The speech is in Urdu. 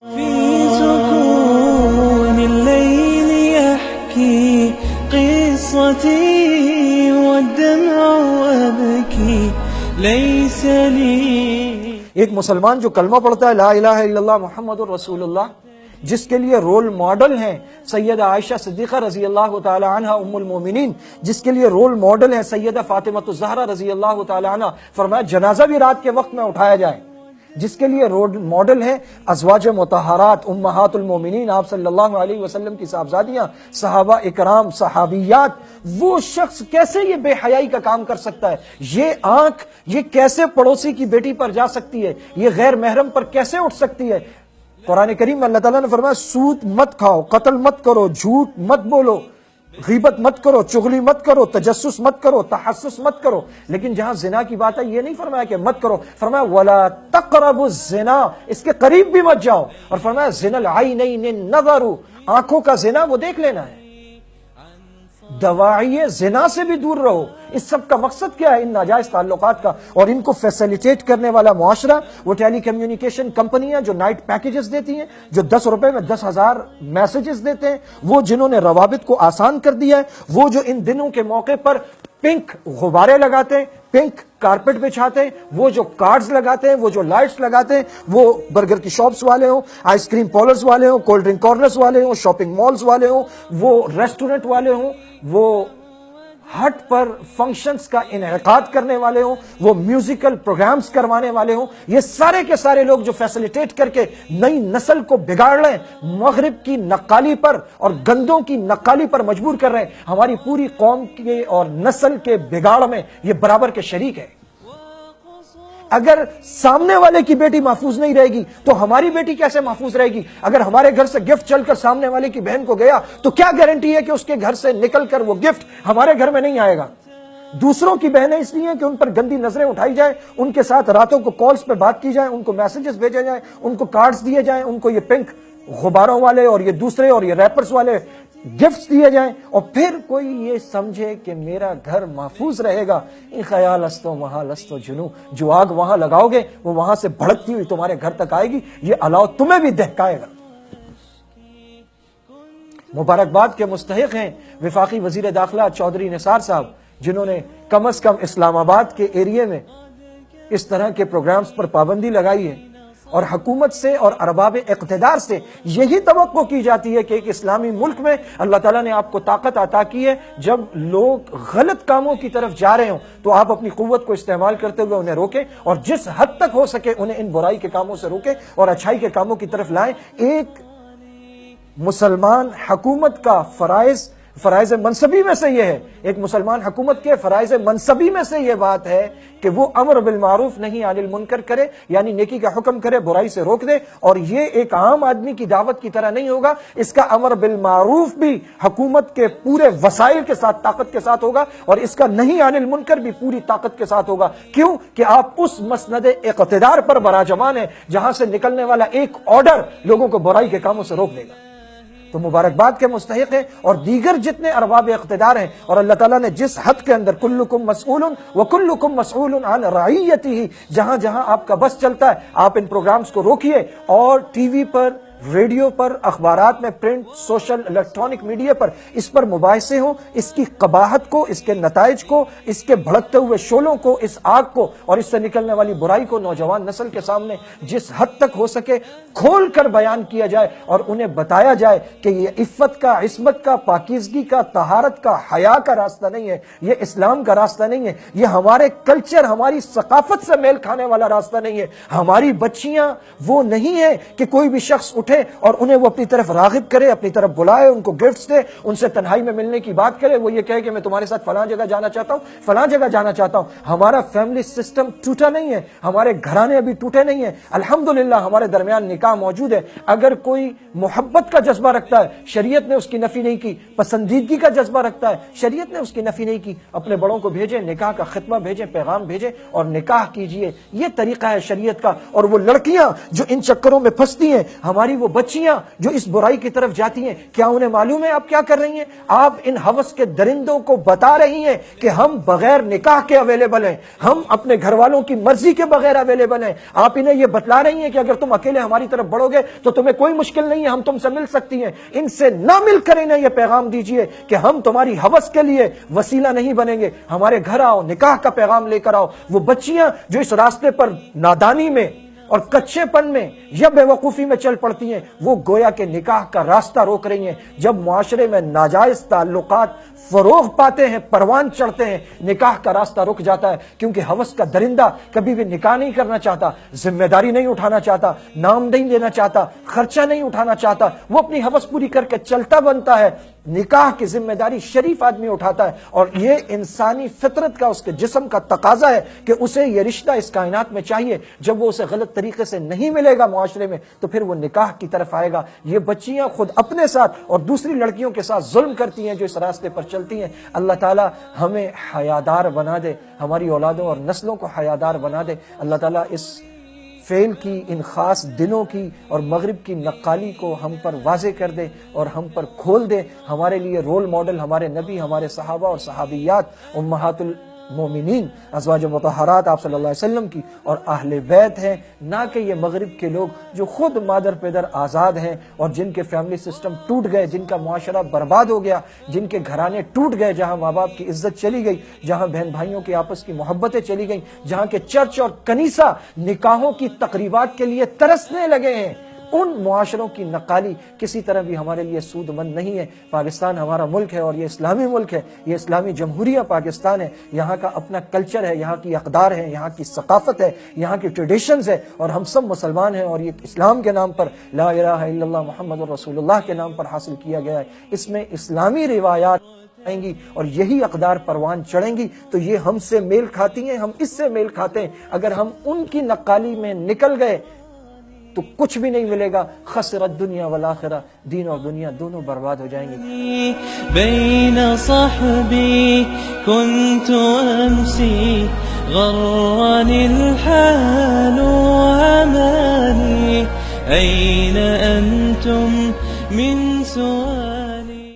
في سكون الليل يحكي قصتي والدمع أبكي ليس لي. ایک مسلمان جو کلمہ پڑھتا ہے لا الہ الا اللہ محمد الرسول اللہ، جس کے لیے رول ماڈل ہیں سیدہ عائشہ صدیقہ رضی اللہ تعالی عنہ ام المومنین، جس کے لیے رول ماڈل ہیں سیدہ فاطمہ الزہرا رضی اللہ تعالی عنہ، فرمایا جنازہ بھی رات کے وقت میں اٹھایا جائے، جس کے لیے رول ماڈل ہیں ازواج مطہرات امہات المومنین، آپ صلی اللہ علیہ وسلم کی صاحبزادیاں، صحابہ اکرام، صحابیات. وہ شخص کیسے یہ بے حیائی کا کام کر سکتا ہے؟ یہ آنکھ یہ کیسے پڑوسی کی بیٹی پر جا سکتی ہے؟ یہ غیر محرم پر کیسے اٹھ سکتی ہے؟ قرآن کریم میں اللہ تعالیٰ نے فرمایا سود مت کھاؤ، قتل مت کرو، جھوٹ مت بولو، غیبت مت کرو، چغلی مت کرو، تجسس مت کرو، تحسس مت کرو. لیکن جہاں زنا کی بات ہے یہ نہیں فرمایا کہ مت کرو، فرمایا وَلَا تَقْرَبُوا الزِّنَا، اس کے قریب بھی مت جاؤ. اور فرمایا زِنَا الْعَيْنَيْنِ النَّظَرُ، آنکھوں کا زنا وہ دیکھ لینا ہے. دواعی زنا سے بھی دور رہو. اس سب کا مقصد کیا ہے؟ ان ناجائز تعلقات کا. اور ان کو فیسیلیٹیٹ کرنے والا معاشرہ وہ ٹیلی کمیونیکیشن کمپنیاں جو نائٹ پیکیجز دیتی ہیں، جو 10 روپے میں 10,000 میسیجز دیتے ہیں، وہ جنہوں نے روابط کو آسان کر دیا ہے، وہ جو ان دنوں کے موقع پر پنک غبارے لگاتے ہیں، پنک کارپٹ بچھاتے ہیں، وہ جو کارڈز لگاتے ہیں، وہ جو لائٹس لگاتے ہیں، وہ برگر کی شاپس والے ہوں، آئس کریم پارلرز والے ہوں، کولڈ ڈرنک کارنرز والے ہوں، شاپنگ مالز والے ہوں، وہ ریسٹورنٹ والے ہوں، وہ ہٹ پر فنکشنز کا انعقاد کرنے والے ہوں، وہ میوزیکل پروگرامز کروانے والے ہوں، یہ سارے کے سارے لوگ جو فیسیلیٹیٹ کر کے نئی نسل کو بگاڑ رہے ہیں، مغرب کی نقالی پر اور گندوں کی نقالی پر مجبور کر رہے ہیں، ہماری پوری قوم کے اور نسل کے بگاڑ میں یہ برابر کے شریک ہے. اگر سامنے والے کی بیٹی محفوظ نہیں رہے گی تو ہماری بیٹی کیسے محفوظ رہے گی؟ اگر ہمارے گھر سے گفٹ چل کر سامنے والے کی بہن کو گیا تو کیا گارنٹی ہے کہ اس کے گھر سے نکل کر وہ گفٹ ہمارے گھر میں نہیں آئے گا؟ دوسروں کی بہنیں اس لیے کہ ان پر گندی نظریں اٹھائی جائیں، ان کے ساتھ راتوں کو کالز پہ بات کی جائے، ان کو میسیجز بھیجے جائیں، ان کو کارڈز دیے جائیں، ان کو یہ پنک غباروں والے اور یہ دوسرے اور یہ ریپرز والے گفٹس دیے جائیں، اور پھر کوئی یہ سمجھے کہ میرا گھر محفوظ رہے گا. ان خیال استو محال استو جنو، جو آگ وہاں لگاؤ گے وہ وہاں سے بھڑکتی ہوئی تمہارے گھر تک آئے گی، یہ الاؤ تمہیں بھی دہکائے گا. مبارکباد کے مستحق ہیں وفاقی وزیر داخلہ چودھری نثار صاحب، جنہوں نے کم از کم اسلام آباد کے ایریے میں اس طرح کے پروگرامز پر پابندی لگائی ہے. اور حکومت سے اور ارباب اقتدار سے یہی توقع کی جاتی ہے کہ ایک اسلامی ملک میں اللہ تعالیٰ نے آپ کو طاقت عطا کی ہے، جب لوگ غلط کاموں کی طرف جا رہے ہوں تو آپ اپنی قوت کو استعمال کرتے ہوئے انہیں روکیں، اور جس حد تک ہو سکے انہیں ان برائی کے کاموں سے روکیں اور اچھائی کے کاموں کی طرف لائیں. ایک مسلمان حکومت کا فرائض منصبی میں سے یہ ہے، ایک مسلمان حکومت کے فرائض منصبی میں سے یہ بات ہے کہ وہ امر بالمعروف نہی عن المنکر کرے، یعنی نیکی کا حکم کرے، برائی سے روک دے. اور یہ ایک عام آدمی کی دعوت کی طرح نہیں ہوگا، اس کا امر بالمعروف بھی حکومت کے پورے وسائل کے ساتھ، طاقت کے ساتھ ہوگا، اور اس کا نہی عن المنکر بھی پوری طاقت کے ساتھ ہوگا. کیوں کہ آپ اس مسند اقتدار پر براجمان ہیں جہاں سے نکلنے والا ایک آرڈر لوگوں کو برائی کے کاموں سے روک دے گا. تو مبارکباد کے مستحق ہیں اور دیگر جتنے ارباب اقتدار ہیں. اور اللہ تعالیٰ نے جس حد کے اندر کلکم مسئول وکلکم مسئول عن رعیتہ، جہاں جہاں آپ کا بس چلتا ہے آپ ان پروگرامز کو روکیے، اور ٹی وی پر، ریڈیو پر، اخبارات میں، پرنٹ، سوشل، الیکٹرانک میڈیا پر اس پر مباحثے ہوں، اس کی قباحت کو، اس کے نتائج کو، اس کے بھڑکتے ہوئے شعلوں کو، اس آگ کو اور اس سے نکلنے والی برائی کو نوجوان نسل کے سامنے جس حد تک ہو سکے کھول کر بیان کیا جائے، اور انہیں بتایا جائے کہ یہ عفت کا، عصمت کا، پاکیزگی کا، طہارت کا، حیا کا راستہ نہیں ہے، یہ اسلام کا راستہ نہیں ہے، یہ ہمارے کلچر، ہماری ثقافت سے میل کھانے والا راستہ نہیں ہے. ہماری بچیاں وہ نہیں ہے کہ کوئی بھی شخص اٹھے اور انہیں وہ اپنی طرف راغب کرے، اپنی طرف بلائے، ان کو گفٹس دے، ان سے تنہائی میں ملنے کی بات کرے، وہ یہ کہے کہ میں تمہارے ساتھ فلاں جگہ جانا چاہتا ہوں، فلاں جگہ جانا چاہتا ہوں. ہمارا فیملی سسٹم ٹوٹا نہیں ہے، ہمارے گھرانے ابھی ٹوٹے نہیں ہیں. الحمدللہ ہمارے درمیان نکاح موجود ہے. اگر کوئی محبت کا جذبہ رکھتا ہے شریعت نے اس کی نفی نہیں کی، پسندیدگی کا جذبہ رکھتا ہے شریعت نے اس کی نفی نہیں کی. اپنے بڑوں کو بھیجیں، نکاح کا خطبہ بھیجیں، پیغام بھیجیں اور نکاح کیجئے. یہ طریقہ ہے شریعت کا. اور وہ لڑکیاں جو ان چکروں میں پھنستی ہیں، ہماری وہ بچیاں جو اس برائی کی طرف جاتی ہیں، کیا انہیں معلوم ہے آپ کیا کر رہی ہیں؟ آپ ان ہوس کے درندوں کو بتا رہی ہیں کہ ہم بغیر نکاح کے اویلیبل ہیں، ہم اپنے گھر والوں کی مرضی کے بغیر اویلیبل ہیں۔ آپ انہیں یہ بتلا رہی ہیں کہ اگر تم اکیلے ہماری طرف بڑھو گے تو تمہیں کوئی مشکل نہیں ہے، ہم تم سے مل سکتی ہیں۔ ان سے نہ مل کر انہیں یہ پیغام دیجئے کہ ہم تمہاری ہوس کے لیے وسیلہ نہیں بنیں گے، ہمارے گھر آؤ، نکاح کا پیغام لے کر آؤ۔ وہ بچیاں جو اس راستے پر نادانی میں اور کچے پن میں یا بے وقوفی میں چل پڑتی ہیں، وہ گویا کہ نکاح کا راستہ روک رہی ہیں۔ جب معاشرے میں ناجائز تعلقات فروغ پاتے ہیں، پروان چڑھتے ہیں، نکاح کا راستہ رک جاتا ہے، کیونکہ ہوس کا درندہ کبھی بھی نکاح نہیں کرنا چاہتا، ذمہ داری نہیں اٹھانا چاہتا، نام نہیں دینا چاہتا، خرچہ نہیں اٹھانا چاہتا، وہ اپنی ہوس پوری کر کے چلتا بنتا ہے۔ نکاح کی ذمہ داری شریف آدمی اٹھاتا ہے، اور یہ انسانی فطرت کا، اس کے جسم کا تقاضا ہے کہ اسے یہ رشتہ اس کائنات میں چاہیے۔ جب وہ اسے غلط طریقے سے نہیں ملے گا معاشرے میں تو پھر وہ نکاح کی طرف آئے گا۔ یہ بچیاں خود اپنے ساتھ اور دوسری لڑکیوں کے ساتھ ظلم کرتی ہیں جو اس راستے پر چلتی ہیں۔ اللہ تعالیٰ ہمیں حیادار بنا دے، ہماری اولادوں اور نسلوں کو حیادار بنا دے۔ اللہ تعالیٰ اس فعل کی، ان خاص دنوں کی اور مغرب کی نقالی کو ہم پر واضح کر دے اور ہم پر کھول دے۔ ہمارے لیے رول ماڈل ہمارے نبی، ہمارے صحابہ اور صحابیات، امہات المومنین ازواج مطہرات آپ صلی اللہ علیہ وسلم کی اور اہل بیت ہیں، نہ کہ یہ مغرب کے لوگ جو خود مادر پیدر آزاد ہیں اور جن کے فیملی سسٹم ٹوٹ گئے، جن کا معاشرہ برباد ہو گیا، جن کے گھرانے ٹوٹ گئے، جہاں ماں باپ کی عزت چلی گئی، جہاں بہن بھائیوں کی آپس کی محبتیں چلی گئیں، جہاں کے چرچ اور کنیسہ نکاحوں کی تقریبات کے لیے ترسنے لگے ہیں۔ ان معاشروں کی نقالی کسی طرح بھی ہمارے لیے سود مند نہیں ہے۔ پاکستان ہمارا ملک ہے اور یہ اسلامی ملک ہے، یہ اسلامی جمہوریہ پاکستان ہے۔ یہاں کا اپنا کلچر ہے، یہاں کی اقدار ہے، یہاں کی ثقافت ہے، یہاں کی ٹریڈیشنز ہے، اور ہم سب مسلمان ہیں، اور یہ اسلام کے نام پر، لا الہ الا اللہ محمد رسول اللہ کے نام پر حاصل کیا گیا ہے۔ اس میں اسلامی روایات آئیں گی اور یہی اقدار پروان چڑھیں گی تو یہ ہم سے میل کھاتی ہیں، ہم اس سے میل کھاتے ہیں۔ اگر ہم ان کی نقالی میں نکل گئے تو کچھ بھی نہیں ملے گا۔ خسرت دنیا والآخرہ، دین اور دنیا دونوں برباد ہو جائیں گے۔ بين صحبي كنت أمسي غرني الحال وهماني أين أنتم من سؤال